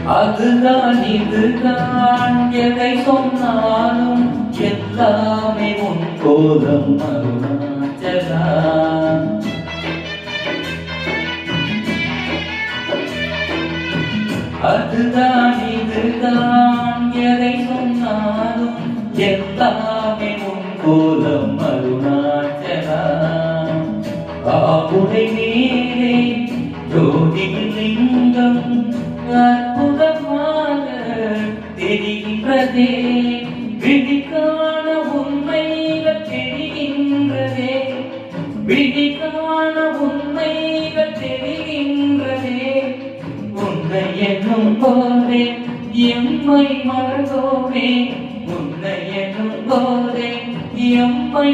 அதுதான் இதுதான் எதை சொன்னாலும் எல்லாமே உன் கோலம் அருணாச்சலா. அதுதான் இதுதான் எதை சொன்னாலும் எல்லாமே உன் கோலம் அருணாச்சலா. ஆவுடை மேலே ஜோதிலிங்கம் அற்புதமாக தெரிகின்றதே. விழிக்கான உண்மைகள் தெரிகின்றதே. விழிக்கான உண்மைகள் தெரிகின்றதே. உன்னை என்னும் போதே எம்மை மறந்தோமே. உன்னை என்னும் போதே எம்மை